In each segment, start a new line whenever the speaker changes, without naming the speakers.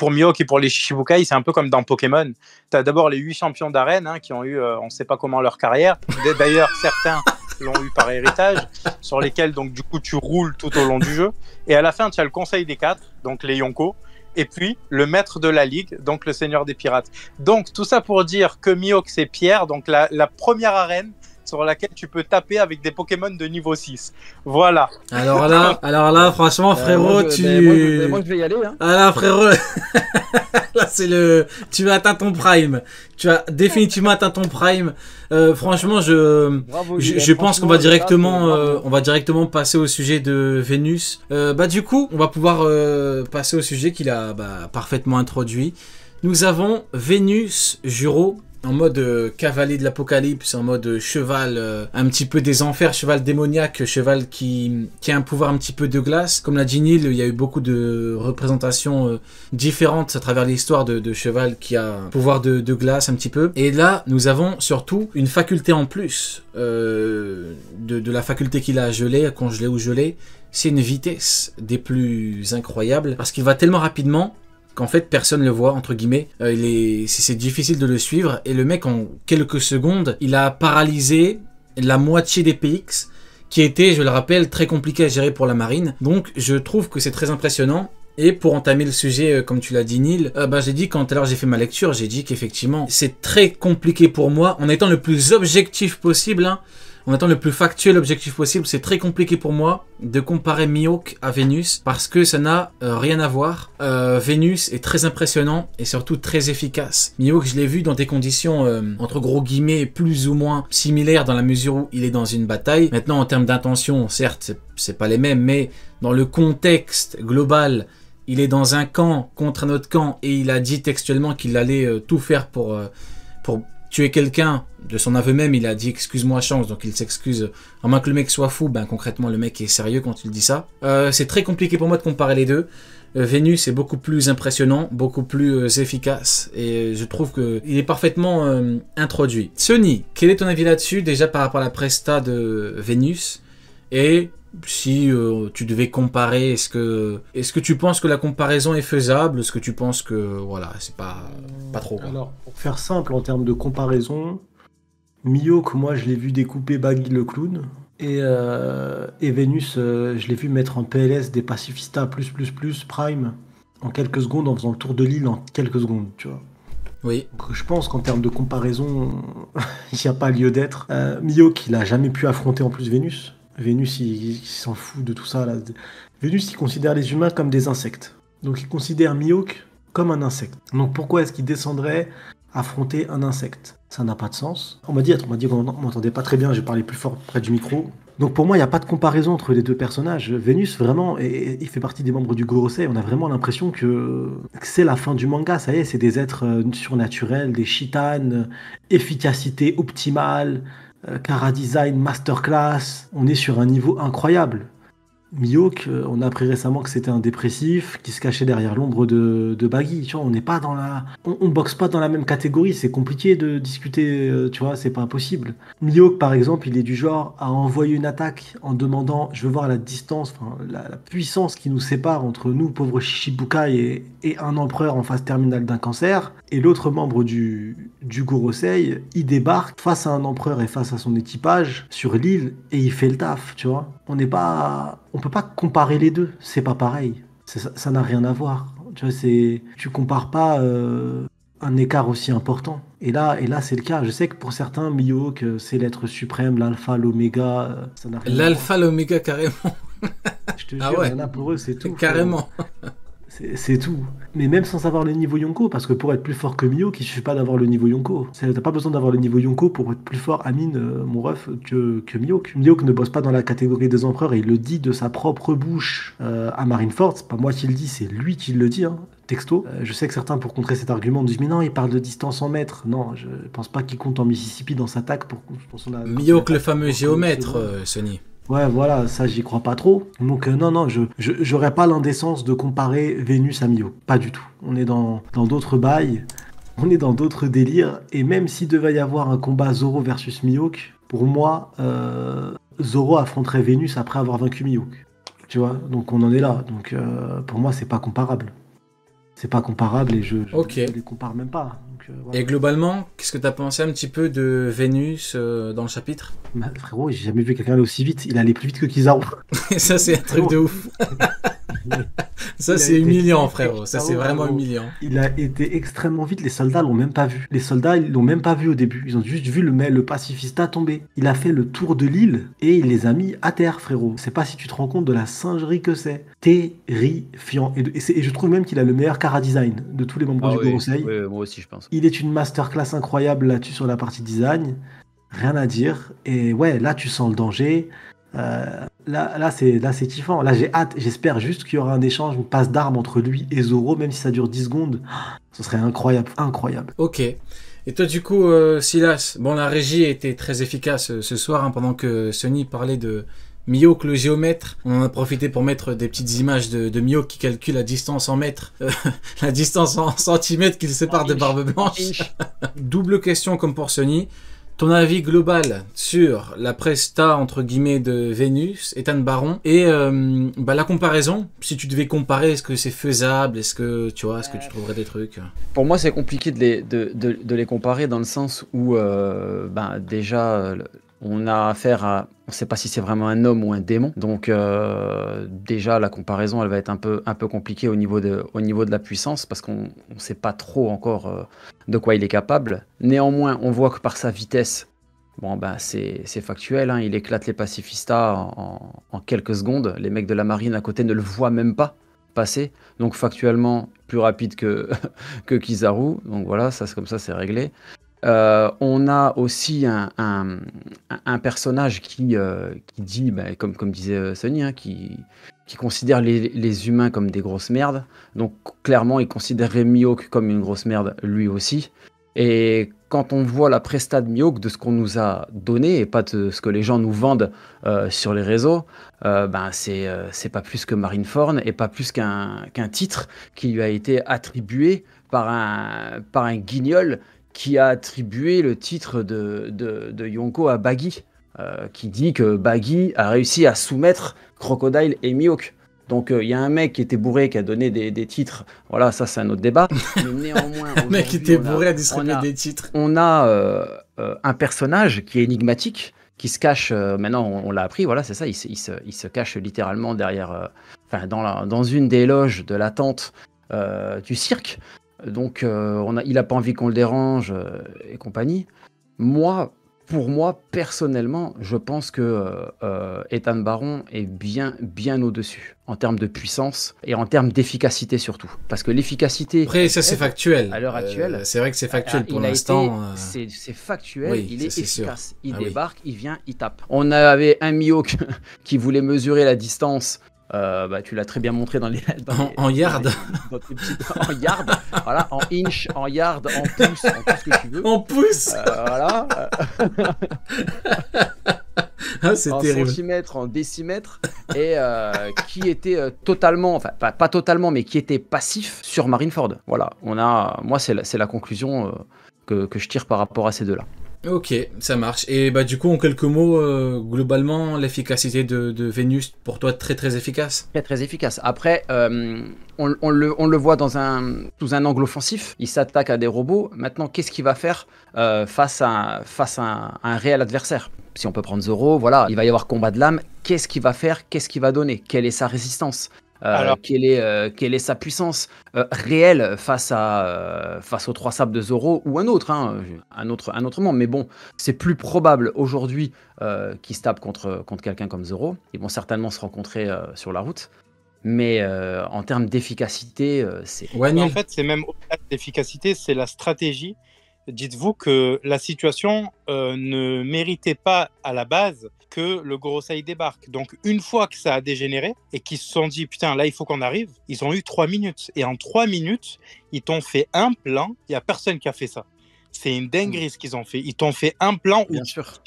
pour Mihawk et pour les Shichibukai, c'est un peu comme dans Pokémon. Tu as d'abord les 8 champions d'arène qui ont eu, on ne sait pas comment, leur carrière. D'ailleurs, certains l'ont eu par héritage, sur lesquels, donc, du coup, tu roules tout au long du jeu. Et à la fin, tu as le conseil des 4, donc les Yonko, et puis le maître de la ligue, donc le seigneur des pirates. Donc, tout ça pour dire que Mihawk, c'est Pierre, donc la première arène sur laquelle tu peux taper avec des Pokémon de niveau 6. Voilà.
Alors là, franchement, frérot,
moi, je vais y aller. Hein.
Ah là, frérot, là, c'est tu as atteint ton prime. Tu as définitivement atteint ton prime. Franchement, je pense qu'on va directement passer au sujet de Vénus. Du coup, on va pouvoir passer au sujet qu'il a parfaitement introduit. Nous avons Vénus Juro, en mode cavalier de l'apocalypse, en mode cheval un petit peu des enfers, cheval démoniaque, cheval qui a un pouvoir un petit peu de glace. Comme l'a dit Neil, il y a eu beaucoup de représentations différentes à travers l'histoire de cheval qui a un pouvoir de glace un petit peu. Et là, nous avons surtout une faculté en plus de la faculté qu'il a à geler, à congeler ou geler. C'est une vitesse des plus incroyables parce qu'il va tellement rapidement qu'en fait personne le voit, entre guillemets. C'est difficile de le suivre, et le mec en quelques secondes il a paralysé la moitié des PX qui était, je le rappelle, très compliqué à gérer pour la marine. Donc je trouve que c'est très impressionnant. Et pour entamer le sujet, comme tu l'as dit Neil, j'ai dit, quand tout à l'heure j'ai fait ma lecture, j'ai dit qu'effectivement c'est très compliqué pour moi, en étant le plus objectif possible, en étant le plus factuel objectif possible, c'est très compliqué pour moi de comparer Mihawk à Vénus parce que ça n'a rien à voir. Vénus est très impressionnant et surtout très efficace. Mihawk, je l'ai vu dans des conditions entre gros guillemets plus ou moins similaires dans la mesure où il est dans une bataille. Maintenant, en termes d'intention, certes, c'est pas les mêmes, mais dans le contexte global, il est dans un camp contre un autre camp et il a dit textuellement qu'il allait tout faire pour tuer quelqu'un. De son aveu même, il a dit excuse-moi chance, donc il s'excuse. À moins que le mec soit fou, concrètement le mec est sérieux quand il dit ça. C'est très compliqué pour moi de comparer les deux. Vénus est beaucoup plus impressionnant, beaucoup plus efficace, et je trouve qu'il est parfaitement introduit. Sony, quel est ton avis là-dessus, déjà par rapport à la presta de Vénus, et si tu devais comparer, est-ce que tu penses que la comparaison est faisable? Est-ce que tu penses que voilà, c'est pas trop quoi.
Alors, pour faire simple en termes de comparaison, Mihawk, moi je l'ai vu découper Baggy le clown, et Vénus, je l'ai vu mettre en PLS des pacifistas plus prime en quelques secondes, en faisant le tour de l'île en quelques secondes, tu vois.
Oui.
Donc, je pense qu'en termes de comparaison, il n'y a pas lieu d'être. Mihawk, il a jamais pu affronter en plus Vénus. Vénus, il s'en fout de tout ça, là. Vénus, il considère les humains comme des insectes. Donc il considère Mihawk comme un insecte. Donc pourquoi est-ce qu'il descendrait affronter un insecte? Ça n'a pas de sens. On m'a dit qu'on m'entendait pas très bien, j'ai parlé plus fort près du micro. Donc pour moi, il n'y a pas de comparaison entre les deux personnages. Vénus, vraiment, il fait partie des membres du Gorosei. On a vraiment l'impression que c'est la fin du manga. Ça y est, c'est des êtres surnaturels, des shitanes, efficacité optimale, Chara design masterclass. On est sur un niveau incroyable. Mihawk, on a appris récemment que c'était un dépressif qui se cachait derrière l'ombre de Baggy. Tu vois, on n'est pas dans on boxe pas dans la même catégorie. C'est compliqué de discuter. Tu vois, c'est pas possible. Mihawk, par exemple, il est du genre à envoyer une attaque en demandant, je veux voir la distance, la puissance qui nous sépare entre nous, pauvres Shichibukai, et un empereur en phase terminale d'un cancer. Et l'autre membre du Gorosei, il débarque face à un empereur et face à son équipage sur l'île et il fait le taf. Tu vois, on peut pas comparer les deux, c'est pas pareil. Ça n'a rien à voir. Tu vois, tu compares pas un écart aussi important. Et là, c'est le cas. Je sais que pour certains, Mihawk, c'est l'être suprême, l'alpha, l'oméga. Ça n'a rien à voir.
L'alpha, l'oméga, carrément.
Je te jure, il y en a pour eux, c'est tout.
Carrément.
C'est tout. Mais même sans savoir le niveau Yonko, parce que pour être plus fort que Mihawk, il suffit pas d'avoir le niveau Yonko. T'as pas besoin d'avoir le niveau Yonko pour être plus fort, Amine, mon ref, que Mihawk. Mihawk ne bosse pas dans la catégorie des empereurs et il le dit de sa propre bouche à Marineford. C'est pas moi qui le dis, c'est lui qui le dit, texto. Je sais que certains, pour contrer cet argument, disent mais non, il parle de distance en mètres. Non, je pense pas qu'il compte en Mississippi dans sa TAC pour
Mihawk, le fameux géomètre, Sony.
Ouais, voilà, ça j'y crois pas trop. Donc non, j'aurais pas l'indécence de comparer Vénus à Mihawk. Pas du tout. On est dans d'autres bails, on est dans d'autres délires. Et même s'il devait y avoir un combat Zoro versus Mihawk, pour moi, Zoro affronterait Vénus après avoir vaincu Mihawk. Tu vois, donc on en est là. Donc pour moi, c'est pas comparable. C'est pas comparable et je
Ok.
les compare même pas. Donc, voilà.
Et globalement, qu'est-ce que tu as pensé un petit peu de Vénus dans le chapitre?
Bah, frérot, j'ai jamais vu quelqu'un aller aussi vite. Il allait plus vite que Kizaru.
Et ça, c'est un truc de ouf. Ça, c'est humiliant, frérot. Ça, c'est vraiment humiliant.
Il a été extrêmement vite. Les soldats l'ont même pas vu. Les soldats, ils l'ont même pas vu au début. Ils ont juste vu le pacifista tomber. Il a fait le tour de l'île et il les a mis à terre, frérot. Je sais pas si tu te rends compte de la singerie que c'est. Terrifiant. Et je trouve même qu'il a le meilleur chara-design de tous les membres du Gorosei.
Oui, moi aussi, je pense.
Il est une masterclass incroyable là-dessus sur la partie design. Rien à dire. Et ouais, là, tu sens le danger. Là, c'est kiffant. Là, j'ai hâte. J'espère juste qu'il y aura un échange, une passe d'armes entre lui et Zoro, même si ça dure 10 secondes. Ce serait incroyable, incroyable.
Ok. Et toi, du coup, Silas, bon, la régie était très efficace ce soir, hein, pendant que Sony parlait de Mihawk le géomètre. On en a profité pour mettre des petites images de Mihawk qui calcule la distance en mètres, la distance en centimètres qu'il sépare de Barbe Blanche. Double question comme pour Sony. Ton avis global sur la presta entre guillemets de Vénus, Ethan Baron, et la comparaison, si tu devais comparer, est-ce que c'est faisable, est-ce que tu trouverais des trucs?
Pour moi, c'est compliqué de les comparer dans le sens où déjà on a affaire à, on ne sait pas si c'est vraiment un homme ou un démon, donc déjà la comparaison elle va être un peu compliquée au niveau de la puissance parce qu'on ne sait pas trop encore de quoi il est capable. Néanmoins, on voit que par sa vitesse, bon c'est factuel, hein, il éclate les pacifistas en quelques secondes. Les mecs de la marine à côté ne le voient même pas passer, donc factuellement plus rapide que Kizaru. Donc voilà, ça c'est comme ça, c'est réglé. On a aussi un personnage qui dit, comme disait Sonny, hein, qui considère les humains comme des grosses merdes. Donc clairement, il considérerait Mihawk comme une grosse merde lui aussi. Et quand on voit la presta de Mihawk, de ce qu'on nous a donné, et pas de ce que les gens nous vendent sur les réseaux, c'est pas plus que Marineford et pas plus qu'un titre qui lui a été attribué par un guignol qui a attribué le titre de Yonko à Baggy, qui dit que Baggy a réussi à soumettre Crocodile et Mihawk. Donc il y a un mec qui était bourré qui a donné des titres, voilà, ça c'est un autre débat. Mais néanmoins,
un mec qui était bourré à distribuer des titres.
On a un personnage qui est énigmatique, qui se cache, maintenant on l'a appris, voilà, c'est ça, il se cache littéralement derrière, dans une des loges de la tente du cirque. Donc il n'a pas envie qu'on le dérange et compagnie. Pour moi, personnellement, je pense que Ethan Baron est bien au-dessus en termes de puissance et en termes d'efficacité surtout. Parce que l'efficacité...
Après, ça c'est factuel.
À l'heure actuelle...
c'est vrai que c'est factuel pour l'instant.
C'est factuel,
oui,
il est efficace.
Sûr.
Il débarque, il vient, il tape. On avait un Mihawk qui voulait mesurer la distance. Tu l'as très bien montré
en yard.
En yard, voilà, en inch, en yard, en pouce, en tout ce que tu veux.
En pouce.
Voilà.
C'est
en
terrible.
Centimètres, en décimètres, et qui était totalement, enfin pas totalement, mais qui était passif sur Marineford. Voilà, moi c'est la conclusion que je tire par rapport à ces deux-là.
Ok, ça marche. Et du coup, en quelques mots, globalement, l'efficacité de Vénus, pour toi, très très efficace?
Très très efficace. Après, on le voit sous un angle offensif. Il s'attaque à des robots. Maintenant, qu'est-ce qu'il va faire face à un réel adversaire? Si on peut prendre Zoro, voilà, il va y avoir combat de l'âme. Qu'est-ce qu'il va faire? Qu'est-ce qu'il va donner? Quelle est sa résistance? Quelle est sa puissance réelle face aux trois sables de Zoro ou un autre membre. Mais bon, c'est plus probable aujourd'hui qu'il se tape contre quelqu'un comme Zoro. Ils vont certainement se rencontrer sur la route. Mais en termes d'efficacité, c'est...
Ouais, en fait, c'est même au-delà de l'efficacité, c'est la stratégie. Dites-vous que la situation ne méritait pas à la base que le Gorosei débarque. Donc, une fois que ça a dégénéré et qu'ils se sont dit, putain, là, il faut qu'on arrive, ils ont eu 3 minutes. Et en 3 minutes, ils t'ont fait un plan. Il n'y a personne qui a fait ça. C'est une dinguerie ce qu'ils ont fait. Ils t'ont fait un plan où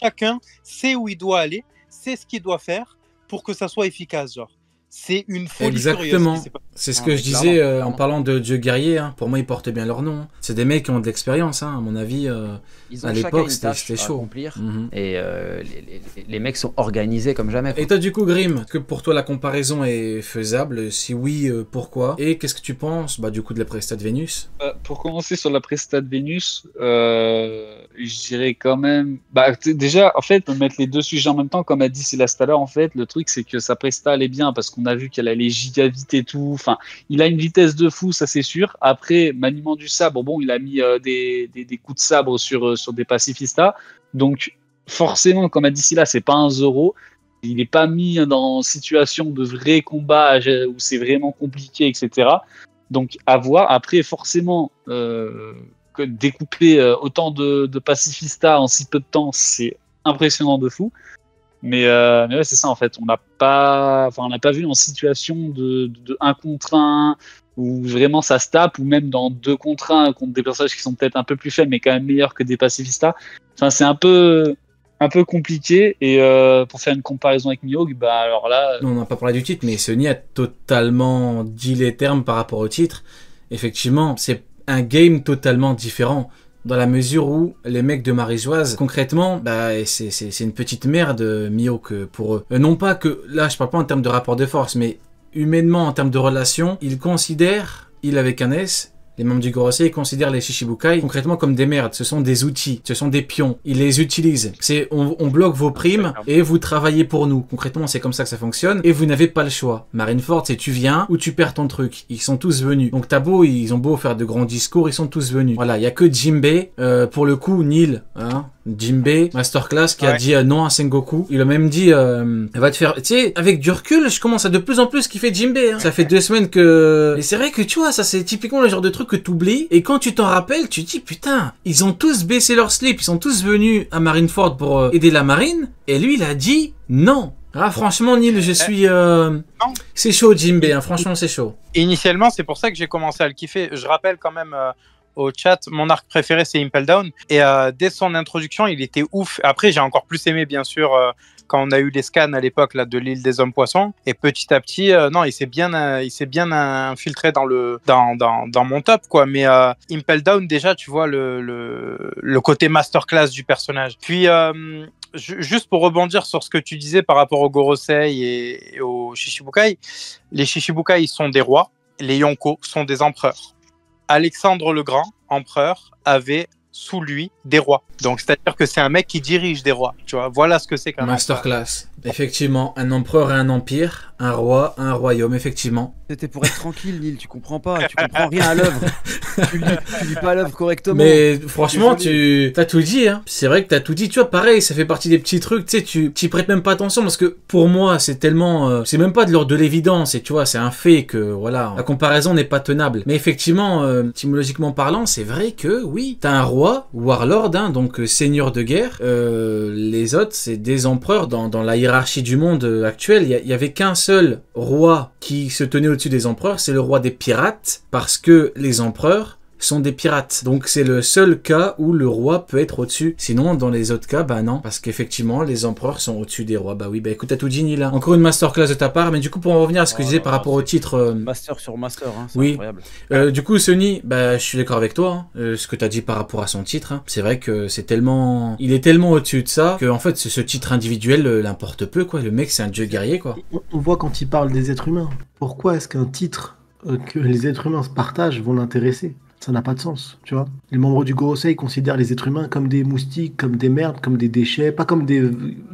chacun sait où il doit aller, sait ce qu'il doit faire pour que ça soit efficace. Genre. c'est une folie
Exactement.
furieuse.
C'est ce que je disais en parlant de dieux guerriers. Hein. Pour moi, ils portent bien leur nom. Hein. C'est des mecs qui ont de l'expérience, hein, à mon avis.
Ils ont
à l'époque, c'était chaud.
Accomplir, et les mecs sont organisés comme jamais. Quoi.
Et toi, du coup, Grim, est-ce que pour toi la comparaison est faisable? Si oui, pourquoi? Et qu'est-ce que tu penses du coup de la Presta de Vénus?
Pour commencer sur la Presta de Vénus, je dirais quand même. Déjà, en fait, mettre les deux sujets en même temps, comme a dit Céleste tout à l'heure, en fait, le truc c'est que sa Presta allait bien parce qu'on a vu qu'elle allait giga vite et tout. Enfin, il a une vitesse de fou, ça c'est sûr. Après, maniement du sabre, bon, il a mis des coups de sabre sur des pacifistas. Donc, forcément, comme a dit Scylla, c'est pas un Zoro. Il n'est pas mis dans situation de vrai combat où c'est vraiment compliqué, etc. Donc, à voir. Après, forcément, découper autant de pacifistas en si peu de temps, c'est impressionnant de fou. Mais ouais, c'est ça, en fait. On n'a pas vu en situation de 1 contre 1 où vraiment ça se tape, ou même dans 2 contre 1 contre des personnages qui sont peut-être un peu plus faibles, mais quand même meilleurs que des pacifistas. Enfin, c'est un peu compliqué. Et pour faire une comparaison avec Mihawk, alors là...
On n'a pas parlé du titre, mais Sony a totalement dit les termes par rapport au titre. Effectivement, c'est un game totalement différent. Dans la mesure où les mecs de Marigeoise, concrètement, c'est une petite merde, Mihawk, pour eux. Non pas que, là je parle pas en termes de rapport de force, mais humainement, en termes de relation, ils considèrent, il avec un S, les membres du Gorosei considèrent les Shichibukai concrètement comme des merdes. Ce sont des outils, ce sont des pions. Ils les utilisent. On bloque vos primes et vous travaillez pour nous. Concrètement, c'est comme ça que ça fonctionne. Et vous n'avez pas le choix. Marineford, c'est tu viens ou tu perds ton truc. Ils sont tous venus. Donc ils ont beau faire de grands discours, ils sont tous venus. Voilà, il y a que Jinbei, pour le coup, Neil, hein, Jinbei, Masterclass, qui a dit non à Sengoku. Il a même dit, elle va te faire... Tu sais, avec du recul, je commence à de plus en plus kiffer Jinbei. Hein. Ça fait 2 semaines que... Et c'est vrai que tu vois, ça c'est typiquement le genre de truc que t'oublies. Et quand tu t'en rappelles, tu te dis, putain, ils ont tous baissé leur slip, ils sont tous venus à Marineford pour aider la marine. Et lui, il a dit non. Ah, franchement, Neil, je suis... C'est chaud, Jinbei, hein. Franchement, c'est chaud.
Initialement, c'est pour ça que j'ai commencé à le kiffer. Je rappelle quand même... au chat, mon arc préféré c'est Impel Down, et dès son introduction il était ouf. Après j'ai encore plus aimé bien sûr quand on a eu les scans à l'époque là de l'île des hommes poissons, et petit à petit non il s'est bien infiltré dans mon top quoi. Mais Impel Down déjà tu vois le côté masterclass du personnage. Puis juste pour rebondir sur ce que tu disais par rapport au Gorosei et aux Shichibukai, les Shichibukai ils sont des rois, les Yonko sont des empereurs. Alexandre le Grand, empereur, avait sous lui des rois. Donc, c'est-à-dire que c'est un mec qui dirige des rois. Tu vois, voilà ce que c'est qu'un
masterclass. Effectivement, un empereur et un empire, un roi, un royaume, effectivement.
C'était pour être tranquille, Neil, tu comprends pas, tu comprends rien à l'œuvre. tu lis pas l'œuvre correctement.
Mais franchement, t'as tout dit, hein. C'est vrai que t'as tout dit. Tu vois, pareil, ça fait partie des petits trucs, tu sais, tu t'y prêtes même pas attention parce que pour moi, c'est tellement, c'est même pas de l'ordre de l'évidence et tu vois, c'est un fait que, voilà, la comparaison n'est pas tenable. Mais effectivement, étymologiquement parlant, c'est vrai que, oui, t'as un roi, warlord, hein, donc seigneur de guerre. Les autres, c'est des empereurs dans la hiérarchie du monde actuel. Il y avait qu'un seul roi qui se tenait au-dessus des empereurs, c'est le roi des pirates, parce que les empereurs sont des pirates. Donc c'est le seul cas où le roi peut être au-dessus. Sinon, dans les autres cas, non. Parce qu'effectivement, les empereurs sont au-dessus des rois. Bah oui, écoute, t'as tout dit, Neil. Encore une masterclass de ta part. Mais du coup, pour en revenir à ce que je disais par rapport au titre...
Master sur master, hein, c'est
oui.
incroyable.
Du coup, Sony, je suis d'accord avec toi. Hein, ce que t'as dit par rapport à son titre. Hein. C'est vrai que c'est tellement... Il est tellement au-dessus de ça que, en fait, ce titre individuel l'importe peu, quoi. Le mec, c'est un dieu guerrier, quoi.
On voit quand il parle des êtres humains. Pourquoi est-ce qu'un titre que les êtres humains se partagent vont l'intéresser ? Ça n'a pas de sens, tu vois. Les membres du Gorosei considèrent les êtres humains comme des moustiques, comme des merdes, comme des déchets, pas comme des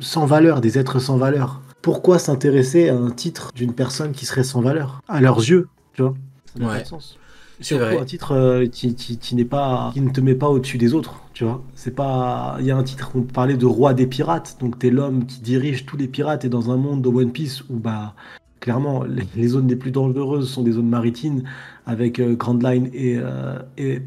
sans valeur, des êtres sans valeur. Pourquoi s'intéresser à un titre d'une personne qui serait sans valeur à leurs yeux, tu vois? Ça n'a pas de sens. Surtout un titre qui ne te met pas au-dessus des autres, tu vois. C'est pas, il y a un titre on parlait de roi des pirates, donc t'es l'homme qui dirige tous les pirates et dans un monde de One Piece où clairement, les zones les plus dangereuses sont des zones maritimes avec Grand Line et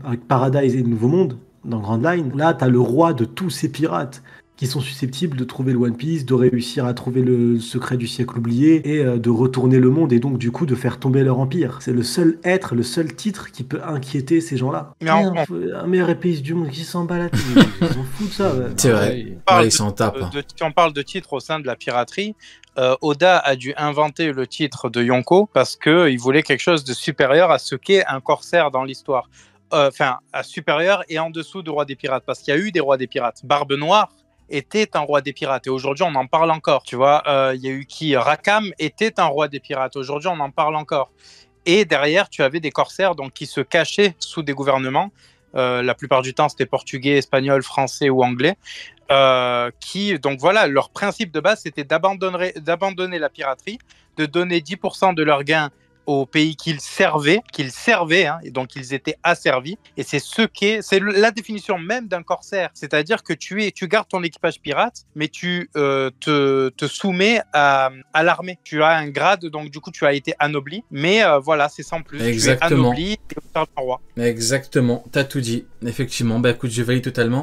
avec Paradise et le Nouveau Monde. Dans Grand Line, là, tu as le roi de tous ces pirates qui sont susceptibles de trouver le One Piece, de réussir à trouver le secret du siècle oublié et de retourner le monde et donc du coup de faire tomber leur empire. C'est le seul titre qui peut inquiéter ces gens-là. Un meilleur épéiste du monde qui s'en bat la tête, ils s'en foutent de ça.
C'est vrai, ils s'en tapent.
Si on parle de titres au sein de la piraterie, Oda a dû inventer le titre de Yonko parce qu'il voulait quelque chose de supérieur à ce qu'est un corsaire dans l'histoire. Enfin, à supérieur et en dessous du roi des pirates, parce qu'il y a eu des rois des pirates. Barbe Noire était un roi des pirates, et aujourd'hui on en parle encore. Tu vois, il y a eu qui Rakam était un roi des pirates, aujourd'hui on en parle encore. Et derrière, tu avais des corsaires donc, qui se cachaient sous des gouvernements. La plupart du temps, c'était portugais, espagnol, français ou anglais. Donc voilà, leur principe de base, c'était d'abandonner la piraterie, de donner 10% de leurs gains aux pays qu'ils servaient, hein, et donc ils étaient asservis. Et c'est la définition même d'un corsaire, c'est-à-dire que tu gardes ton équipage pirate, mais tu te soumets à l'armée. Tu as un grade, donc du coup tu as été anobli, mais voilà, c'est sans plus.
Exactement.
Tu es anobli et au service d'un roi.
Exactement, t'as tout dit. Effectivement, bah écoute, je valide totalement.